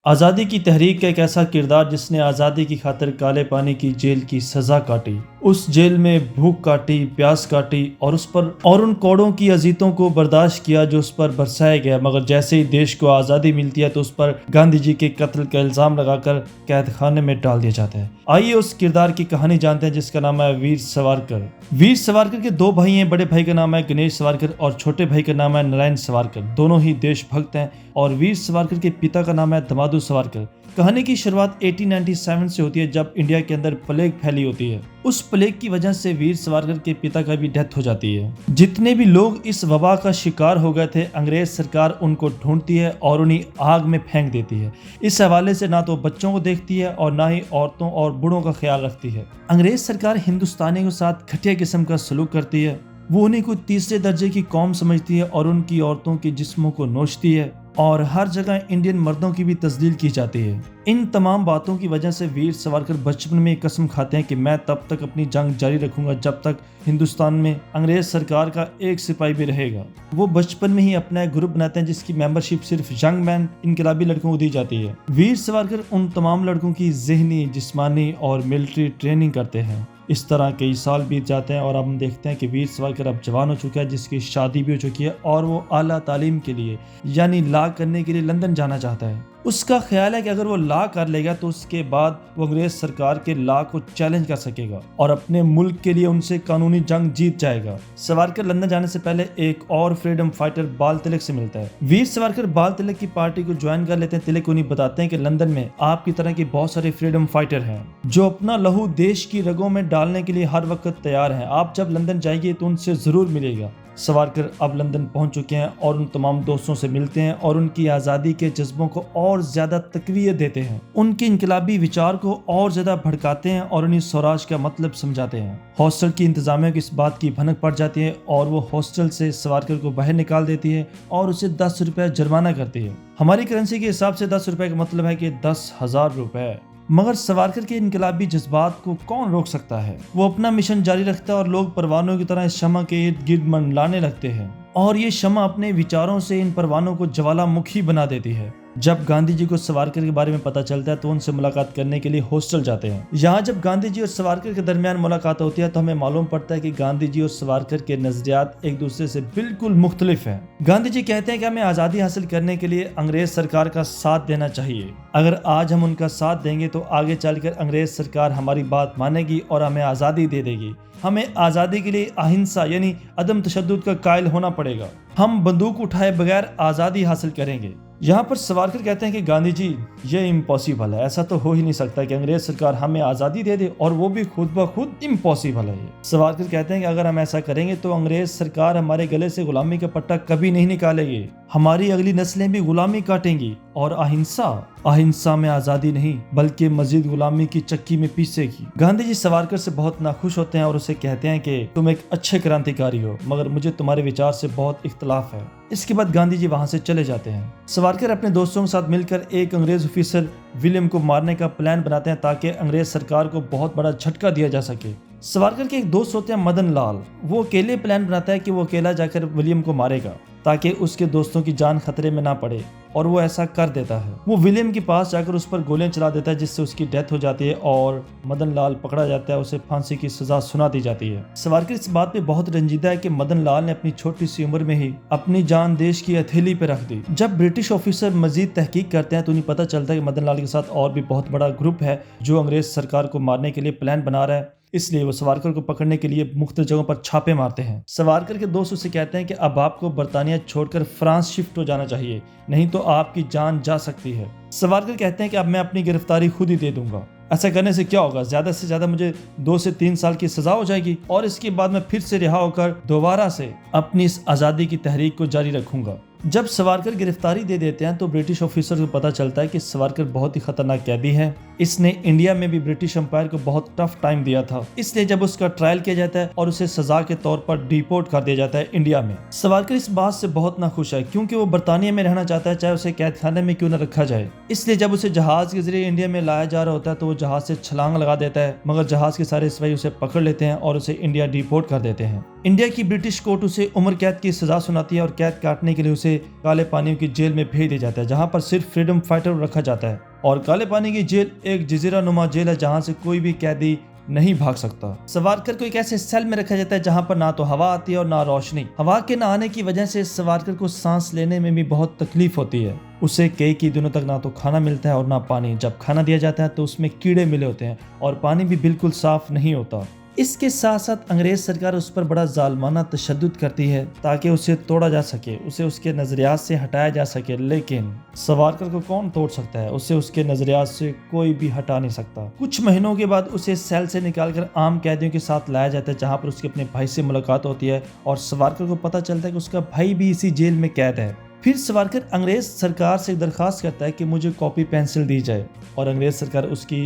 आज़ादी की तहरीक का एक ऐसा किरदार जिसने आज़ादी की खातिर काले पानी की जेल की सज़ा काटी। उस जेल में भूख काटी, प्यास काटी और उन कोड़ों की अज़ीतों को बर्दाश्त किया जो उस पर बरसाया गया। मगर जैसे ही देश को आज़ादी मिलती है तो उस पर गांधी जी के कत्ल का इल्ज़ाम लगाकर कैद खाने में डाल दिया जाता है। आइए उस किरदार की कहानी जानते हैं जिसका नाम है वीर सावरकर। वीर सावरकर के दो भाई हैं। बड़े भाई का नाम है गणेश सावरकर और छोटे भाई का नाम है नारायण सावरकर। दोनों ही देशभक्त हैं और वीर सावरकर के पिता का नाम है दामादू सावरकर। कहानी की शुरुआत 1897 से होती है जब इंडिया के अंदर प्लेग फैली होती है। उस प्लेग की वजह से वीर सावरकर के पिता का भी डेथ हो जाती है। जितने भी लोग इस वबा का शिकार हो गए थे, अंग्रेज सरकार उनको ढूंढती है और उन्हें आग में फेंक देती है। इस हवाले से ना तो बच्चों को देखती है और ना ही औरतों और बूढ़ों का ख्याल रखती है। अंग्रेज सरकार हिंदुस्तानियों के साथ घटिया किस्म का सलूक करती है। वो उन्हें कोई तीसरे दर्जे की कौम समझती है और उनकी औरतों के जिस्मों को नोचती है और हर जगह इंडियन मर्दों की भी तस्लील की जाती है। इन तमाम बातों की वजह से वीर सावरकर बचपन में कसम खाते हैं कि मैं तब तक अपनी जंग जारी रखूंगा जब तक हिंदुस्तान में अंग्रेज सरकार का एक सिपाही भी रहेगा। वो बचपन में ही अपना एक ग्रुप बनाते हैं जिसकी मेंबरशिप सिर्फ यंग मैन इनकलाबी लड़कों को दी जाती है। वीर सावरकर उन तमाम लड़कों की ज़हनी, जिस्मानी और मिलिट्री ट्रेनिंग करते हैं। इस तरह कई साल बीत जाते हैं और अब हम देखते हैं कि वीर सावरकर अब जवान हो चुका है, जिसकी शादी भी हो चुकी है और वो आला तालीम के लिए यानी लॉ करने के लिए लंदन जाना चाहता है। उसका ख्याल है कि अगर वो लॉ कर लेगा तो उसके बाद वो अंग्रेज सरकार के लॉ को चैलेंज कर सकेगा और अपने मुल्क के लिए उनसे कानूनी जंग जीत जाएगा। सावरकर लंदन जाने से पहले एक और फ्रीडम फाइटर बाल तिलक से मिलता है। वीर सावरकर बाल तिलक की पार्टी को ज्वाइन कर लेते हैं। तिलक उन्हें बताते हैं कि लंदन में आपकी तरह के बहुत सारे फ्रीडम फाइटर हैं जो अपना लहू देश की रगों में डालने के लिए हर वक्त तैयार हैं। आप जब लंदन जाएंगे तो उनसे जरूर मिलेगा। सावरकर अब लंदन पहुंच चुके हैं और उन तमाम दोस्तों से मिलते हैं और उनकी आज़ादी के जज्बों को और ज़्यादा तकवीत देते हैं। उनके इनकलाबी विचार को और ज़्यादा भड़काते हैं और उन्हें स्वराज का मतलब समझाते हैं। हॉस्टल की इंतजामिया को इस बात की भनक पड़ जाती है और वो हॉस्टल से सावरकर को बाहर निकाल देती है और उसे 10 रुपये जुर्माना करती है। हमारी करेंसी के हिसाब से 10 रुपये का मतलब है कि 10,000 रुपये। मगर सावरकर के इनकलाबी जज्बात को कौन रोक सकता है। वो अपना मिशन जारी रखता है और लोग परवानों की तरह इस शमा के इर्द गिर्द मंडलाने लगते हैं और ये शमा अपने विचारों से इन परवानों को ज्वालामुखी बना देती है। जब गांधी जी को सावरकर के बारे में पता चलता है तो उनसे मुलाकात करने के लिए हॉस्टल जाते हैं। यहाँ जब गांधी जी और सावरकर के दरमियान मुलाकात होती है तो हमें मालूम पड़ता है कि गांधी जी और सावरकर के नजरियात एक दूसरे से बिल्कुल मुख्तलिफ हैं। गांधी जी कहते हैं कि हमें आज़ादी हासिल करने के लिए अंग्रेज सरकार का साथ देना चाहिए। अगर आज हम उनका साथ देंगे तो आगे चलकर अंग्रेज सरकार हमारी बात मानेगी और हमें आज़ादी दे देगी। हमें आज़ादी के लिए अहिंसा यानी अदम तशद्दुद का कायल होना पड़ेगा। हम बंदूक उठाए बगैर आज़ादी हासिल करेंगे। यहाँ पर सावरकर कहते हैं कि गांधी जी ये इम्पॉसिबल है, ऐसा तो हो ही नहीं सकता कि अंग्रेज सरकार हमें आज़ादी दे दे और वो भी खुद ब खुद, इम्पॉसिबल है ये। सावरकर कहते हैं कि अगर हम ऐसा करेंगे तो अंग्रेज सरकार हमारे गले से गुलामी का पट्टा कभी नहीं निकालेगी। हमारी अगली नस्लें भी गुलामी काटेंगी और अहिंसा में आज़ादी नहीं बल्कि मजीद गुलामी की चक्की में पीसेगी। गांधी जी सावरकर से बहुत नाखुश होते हैं और उसे कहते हैं कि तुम एक अच्छे क्रांतिकारी हो मगर मुझे तुम्हारे विचार से बहुत इख्तलाफ है। इसके बाद गांधी जी वहां से चले जाते हैं। सावरकर अपने दोस्तों के साथ मिलकर एक अंग्रेज ऑफिसर विलियम को मारने का प्लान बनाते हैं ताकि अंग्रेज सरकार को बहुत बड़ा झटका दिया जा सके। सावरकर के एक दोस्त होते हैं मदन लाल। वो अकेले प्लान बनाता है कि वो अकेला जाकर विलियम को मारेगा ताकि उसके दोस्तों की जान खतरे में ना पड़े और वो ऐसा कर देता है। वो विलियम के पास जाकर उस पर गोलियां चला देता है जिससे उसकी डेथ हो जाती है और मदन लाल पकड़ा जाता है। उसे फांसी की सजा सुना दी जाती है। सावरकर इस बात पे बहुत रंजीदा है कि मदन लाल ने अपनी छोटी सी उम्र में ही अपनी जान देश की हथेली पे रख दी। जब ब्रिटिश ऑफिसर मजीद तहकीक करते हैं तो उन्हें पता चलता है कि मदन लाल के साथ और भी बहुत बड़ा ग्रुप है जो अंग्रेज सरकार को मारने के लिए प्लान बना रहा है। इसलिए वो सावरकर को पकड़ने के लिए मुख्तलिफ जगहों पर छापे मारते हैं। सावरकर के दोस्त उसे कहते हैं कि अब आपको बर्तानिया छोड़कर फ्रांस शिफ्ट हो जाना चाहिए, नहीं तो आपकी जान जा सकती है। सावरकर कहते हैं कि अब मैं अपनी गिरफ्तारी खुद ही दे दूंगा। ऐसा करने से क्या होगा, ज्यादा से ज्यादा मुझे 2 से 3 साल की सजा हो जाएगी और इसके बाद मैं फिर से रिहा होकर दोबारा से अपनी इस आज़ादी की तहरीक को जारी रखूंगा। जब सावरकर गिरफ्तारी दे देते हैं तो ब्रिटिश ऑफिसर को पता चलता है कि सावरकर बहुत ही खतरनाक कैदी है। इसने इंडिया में भी ब्रिटिश एम्पायर को बहुत टफ टाइम दिया था। इसलिए जब उसका ट्रायल किया जाता है और उसे सजा के तौर पर डिपोर्ट कर दिया जाता है इंडिया में। सावरकर इस बात से बहुत नाखुश है क्योंकि वो बर्तानिया में रहना चाहता है, चाहे उसे कैद खाने में क्यों न रखा जाए। इसलिए जब उसे जहाज के जरिए इंडिया में लाया जा रहा होता है तो वो जहाज से छलांग लगा देता है, मगर जहाज के सारे सिपाही उसे पकड़ लेते हैं और उसे इंडिया डिपोर्ट कर देते हैं। इंडिया की ब्रिटिश कोर्ट उसे उम्र कैद की सजा सुनाती है और कैद काटने के लिए उसे उसे काले पानी की जेल में भेज दिया जाता है, जहाँ पर सिर्फ फ्रीडम फाइटर रखा जाता है। और काले पानी की जेल एक जजीरा नुमा जेल है जहाँ से कोई भी कैदी नहीं भाग सकता। सावरकर को एक ऐसे सेल में रखा जाता है जहाँ पर ना तो हवा आती है और ना रोशनी। हवा के न आने की वजह से सावरकर को सांस लेने में भी बहुत तकलीफ होती है। उसे कई दिनों तक ना तो खाना मिलता है और ना पानी। जब खाना दिया जाता है तो उसमें कीड़े मिले होते हैं और पानी भी बिल्कुल साफ नहीं होता। इसके साथ साथ अंग्रेज सरकार उस पर बड़ा जालमाना तशद्दुद करती है ताकि उसे तोड़ा जा सके, उसे उसके नजरियात से हटाया जा सके। लेकिन सावरकर को कौन तोड़ सकता है? उसे उसके नजरियात से कोई भी हटा नहीं सकता। कुछ महीनों के बाद उसे सेल से निकालकर आम कैदियों के साथ लाया जाता है, जहाँ पर उसके अपने भाई से मुलाकात होती है और सावरकर को पता चलता है कि उसका भाई भी इसी जेल में कैद है। फिर सावरकर अंग्रेज सरकार से दरखास्त करता है कि मुझे कॉपी पेंसिल दी जाए और अंग्रेज सरकार उसकी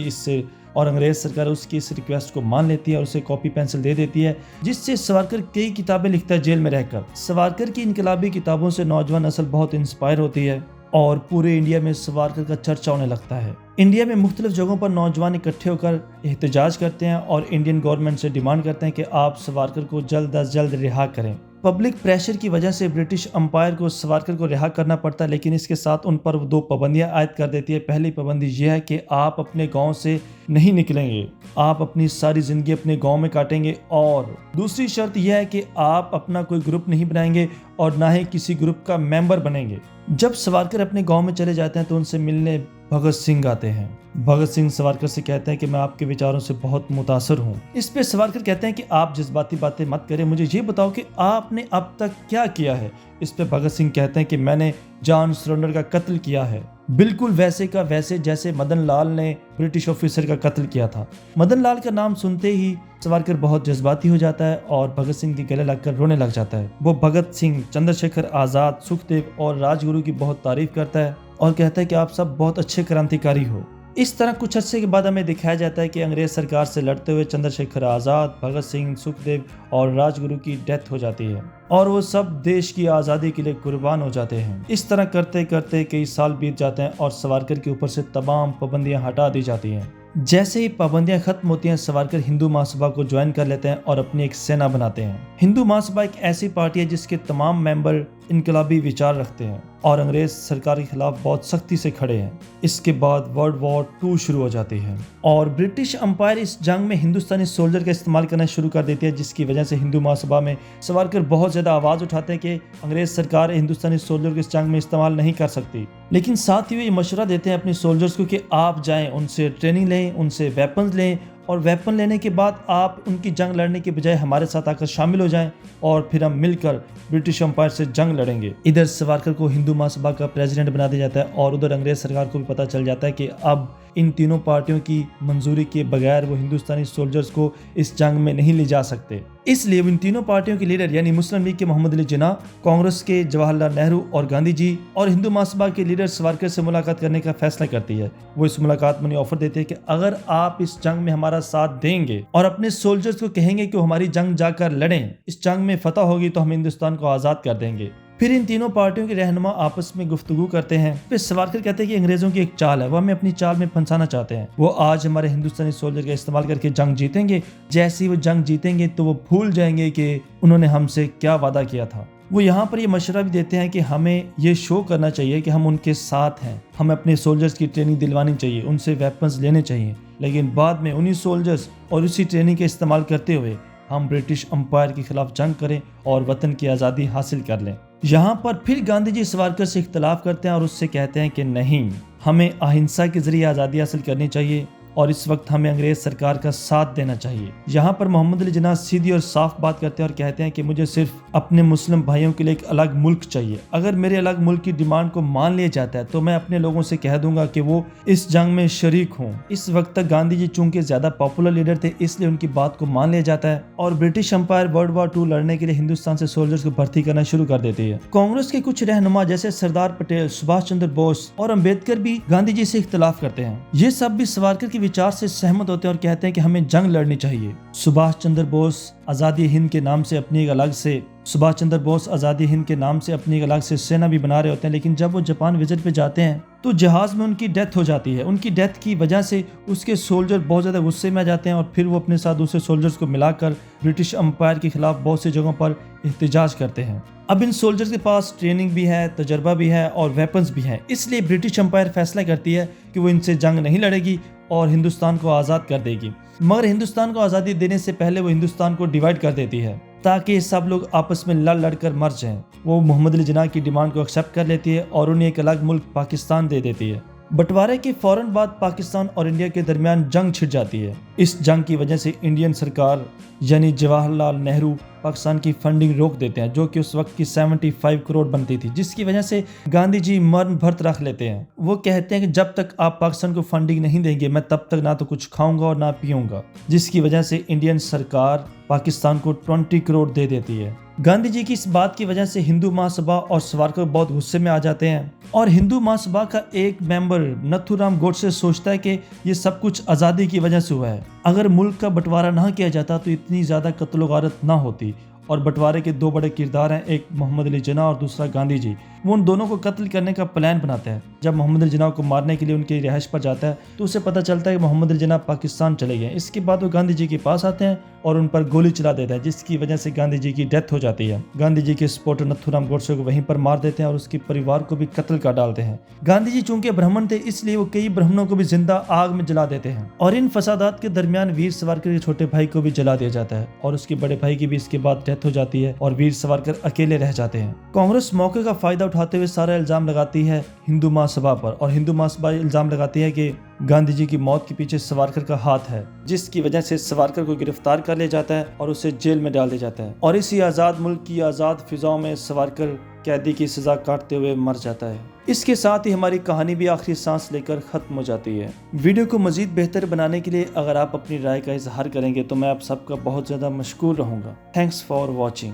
इस रिक्वेस्ट को मान लेती है और उसे कॉपी पेंसिल दे देती है, जिससे सावरकर कई किताबें लिखता है जेल में रहकर। सावरकर की इनकलाबी किताबों से नौजवान नस्ल बहुत इंस्पायर होती है और पूरे इंडिया में सावरकर का चर्चा होने लगता है। इंडिया में मुख्तलिफ जगहों पर नौजवान इकट्ठे होकर एहतजाज करते हैं और इंडियन गवर्नमेंट से डिमांड करते हैं कि आप सावरकर को जल्द अज जल्द रिहा करें। पब्लिक प्रेशर की वजह से ब्रिटिश अंपायर को सावरकर को रिहा करना पड़ता है, लेकिन इसके साथ उन पर 2 पाबंदियां आयद कर देती है। पहली पाबंदी यह है कि आप अपने गांव से नहीं निकलेंगे, आप अपनी सारी जिंदगी अपने गांव में काटेंगे। और दूसरी शर्त यह है कि आप अपना कोई ग्रुप नहीं बनाएंगे और ना ही किसी ग्रुप का मेंबर बनेंगे। जब सावरकर अपने गांव में चले जाते हैं तो उनसे मिलने भगत सिंह आते हैं। भगत सिंह सावरकर से कहते हैं कि मैं आपके विचारों से बहुत मुतासर हूँ। इस पे सावरकर कहते हैं कि आप जज्बाती बातें मत करें, मुझे ये बताओ कि आपने अब तक क्या किया है। इस पे भगत सिंह कहते हैं कि मैंने जॉन सरोंडर का कत्ल किया है, बिल्कुल वैसे का वैसे जैसे मदन लाल ने ब्रिटिश ऑफिसर का कत्ल किया था। मदन लाल का नाम सुनते ही सावरकर बहुत जज्बाती हो जाता है और भगत सिंह के गले लगकर रोने लग जाता है। वो भगत सिंह, चंद्रशेखर आजाद, सुखदेव और राजगुरु की बहुत तारीफ करता है और कहता है कि आप सब बहुत अच्छे क्रांतिकारी हो। इस तरह कुछ अर्से के बाद हमें दिखाया जाता है कि अंग्रेज सरकार से लड़ते हुए चंद्रशेखर आजाद, भगत सिंह, सुखदेव और राजगुरु की डेथ हो जाती है और वो सब देश की आज़ादी के लिए कुर्बान हो जाते हैं। इस तरह करते करते कई साल बीत जाते हैं और सावरकर के ऊपर से तमाम पाबंदियां हटा दी जाती हैं। जैसे ही पाबंदियां खत्म होती हैं, सावरकर हिंदू महासभा को ज्वाइन कर लेते हैं और अपनी एक सेना बनाते हैं। हिंदू महासभा एक ऐसी पार्टी है जिसके तमाम मेंबर इनकलाबी विचार रखते हैं और अंग्रेज सरकार के खिलाफ बहुत सख्ती से खड़े हैं। इसके बाद वर्ल्ड वॉर 2 शुरू हो जाती है और ब्रिटिश अंपायर इस जंग में हिंदुस्तानी सोल्जर का इस्तेमाल करना शुरू कर देती है, जिसकी वजह से हिंदू महासभा में सावरकर बहुत ज्यादा आवाज उठाते हैं कि अंग्रेज सरकार हिंदुस्तानी सोल्जर को इस जंग में इस्तेमाल नहीं कर सकती। लेकिन साथ ही वे ये मशवरा देते हैं अपने सोल्जर्स को कि आप जाएं, उनसे ट्रेनिंग लें, उनसे वेपन्स लें और वेपन लेने के बाद आप उनकी जंग लड़ने के बजाय हमारे साथ आकर शामिल हो जाएं और फिर हम मिलकर ब्रिटिश अंपायर से जंग लड़ेंगे। इधर सावरकर को हिंदू महासभा का प्रेसिडेंट बना दिया जाता है और उधर अंग्रेज सरकार को भी पता चल जाता है कि अब इन तीनों पार्टियों की मंजूरी के बगैर वो हिंदुस्तानी सोल्जर्स को इस जंग में नहीं ले जा सकते। इसलिए इन तीनों पार्टियों के लीडर यानी मुस्लिम लीग के मोहम्मद अली जिन्ना, कांग्रेस के जवाहरलाल नेहरू और गांधी जी और हिंदू महासभा के लीडर सावरकर से मुलाकात करने का फैसला करती है। वो इस मुलाकात में ऑफर देते हैं कि अगर आप इस जंग में हमारा साथ देंगे और अपने सोल्जर्स को कहेंगे कि वो हमारी जंग जाकर लड़ें, इस जंग में फतह होगी तो हम हिंदुस्तान को आजाद कर देंगे। फिर इन तीनों पार्टियों के रहनुमा आपस में गुफ्तगू करते हैं। फिर सावरकर कहते हैं कि अंग्रेजों की एक चाल है, वो हमें अपनी चाल में फंसाना चाहते हैं। वो आज हमारे हिंदुस्तानी सोल्जर का इस्तेमाल करके जंग जीतेंगे, जैसे ही वो जंग जीतेंगे तो वो भूल जाएंगे कि उन्होंने हमसे क्या वादा किया था। वो यहाँ पर ये मशवरा भी देते हैं कि हमें ये शो करना चाहिए कि हम उनके साथ हैं, हमें अपने सोल्जर्स की ट्रेनिंग दिलवानी चाहिए, उनसे वेपन्स लेने चाहिए, लेकिन बाद में उन्हीं सोल्जर्स और उसी ट्रेनिंग का इस्तेमाल करते हुए हम ब्रिटिश अंपायर के खिलाफ जंग करें और वतन की आज़ादी हासिल कर लें। यहाँ पर फिर गांधी जी सावरकर से इख्तलाफ करते हैं और उससे कहते हैं कि नहीं, हमें अहिंसा के जरिए आज़ादी हासिल करनी चाहिए और इस वक्त हमें अंग्रेज सरकार का साथ देना चाहिए। यहाँ पर मोहम्मद अली जिन्ना सीधी और साफ बात करते हैं और कहते हैं कि मुझे सिर्फ अपने मुस्लिम भाइयों के लिए एक अलग मुल्क चाहिए। अगर मेरे अलग मुल्क की डिमांड को मान लिया जाता है तो मैं अपने लोगों से कह दूंगा कि वो इस जंग में शरीक हों। इस वक्त तक गांधी जी चूंकि ज्यादा पॉपुलर लीडर थे, इसलिए उनकी बात को मान लिया जाता है और ब्रिटिश अंपायर वर्ल्ड वॉर 2 लड़ने के लिए हिंदुस्तान से सोल्जर्स को भर्ती करना शुरू कर देती है। कांग्रेस के कुछ रहनुमा जैसे सरदार पटेल, सुभाष चंद्र बोस और अम्बेडकर भी गांधी जी से इख्तलाफ करते हैं। ये सब भी सावरकर के विचार से सहमत होते हैं और कहते हैं कि हमें जंग लड़नी चाहिए। सुभाष चंद्र बोस आजादी हिंद के नाम से अपनी एक अलग से सुभाष चंद्र बोस आज़ादी हिंद के नाम से अपनी एक अलग से सेना भी बना रहे होते हैं, लेकिन जब वो जापान विजिट पे जाते हैं तो जहाज़ में उनकी डेथ हो जाती है। उनकी डेथ की वजह से उसके सोल्जर बहुत ज़्यादा गुस्से में आ जाते हैं और फिर वो अपने साथ दूसरे सोल्जर्स को मिलाकर ब्रिटिश एम्पायर के खिलाफ बहुत सी जगहों पर एहतजाज करते हैं। अब इन सोल्जर्स के पास ट्रेनिंग भी है, तजर्बा भी है और वेपन्स भी हैं, इसलिए ब्रिटिश एम्पायर फैसला करती है कि वो इनसे जंग नहीं लड़ेगी और हिंदुस्तान को आज़ाद कर देगी। मगर हिंदुस्तान को आज़ादी देने से पहले वो हिंदुस्तान को डिवाइड कर देती है ताकि सब लोग आपस में लड़ लड़ कर मर जाएं। वो मोहम्मद अली जिन्नाह की डिमांड को एक्सेप्ट कर लेती है और उन्हें एक अलग मुल्क पाकिस्तान दे देती है। बंटवारे के फौरन बाद पाकिस्तान और इंडिया के दरमियान जंग छिड़ जाती है। इस जंग की वजह से इंडियन सरकार यानी जवाहरलाल नेहरू पाकिस्तान की फंडिंग रोक देते हैं, जो कि उस वक्त की 75 करोड़ बनती थी, जिसकी वजह से गांधी जी मरण भर्त रख लेते हैं। वो कहते हैं कि जब तक आप पाकिस्तान को फंडिंग नहीं देंगे मैं तब तक ना तो कुछ खाऊंगा और ना पीऊंगा, जिसकी वजह से इंडियन सरकार पाकिस्तान को 20 करोड़ दे देती है। गांधी जी की इस बात की वजह से हिंदू महासभा और सावरकर बहुत गुस्से में आ जाते हैं और हिंदू महासभा का एक मेंबर नथुराम गोडसे सोचता है कि ये सब कुछ आज़ादी की वजह से हुआ है। अगर मुल्क का बंटवारा ना किया जाता तो इतनी ज़्यादा कत्ल गारत ना होती। और बंटवारे के दो बड़े किरदार हैं, एक मोहम्मद अली जिन्नाह और दूसरा गांधी जी। वो उन दोनों को कत्ल करने का प्लान बनाते हैं। जब मोहम्मद अली जिन्नाह को मारने के लिए उनकी रिहाइश पर जाता है तो उसे पता चलता है कि मोहम्मद अली जिन्नाह पाकिस्तान चले गए। इसके बाद वो गांधी जी के पास आते हैं और उन पर गोली चला देता है, जिसकी वजह से गांधी जी की डेथ हो जाती है। गांधी जी के सपोर्टर नथुराम गोडसे को वहीं पर मार देते हैं और उसके परिवार को भी कत्ल कर डालते हैं। गांधी जी चूंकि ब्राह्मण थे इसलिए वो कई ब्राह्मणों को भी जिंदा आग में जला देते हैं और इन फसादात के दरमियान वीर सावरकर के छोटे भाई को भी जला दिया जाता है और उसके बड़े भाई की भी इसके बाद डेथ हो जाती है और वीर सावरकर अकेले रह जाते हैं। कांग्रेस मौके का फायदा उठाते हुए सारा इल्जाम लगाती है हिंदू महासभा पर और हिंदू महासभा इल्जाम लगाती है कि गांधी जी की मौत के पीछे सावरकर का हाथ है, जिसकी वजह से सावरकर को गिरफ्तार कर लिया जाता है और उसे जेल में डाल दिया जाता है। और इसी आज़ाद मुल्क की आज़ाद फिजाओं में सावरकर कैदी की सजा काटते हुए मर जाता है। इसके साथ ही हमारी कहानी भी आखिरी सांस लेकर खत्म हो जाती है। वीडियो को मजीद बेहतर बनाने के लिए अगर आप अपनी राय का इजहार करेंगे तो मैं आप सबका बहुत ज़्यादा मशकूर रहूँगा। Thanks for watching.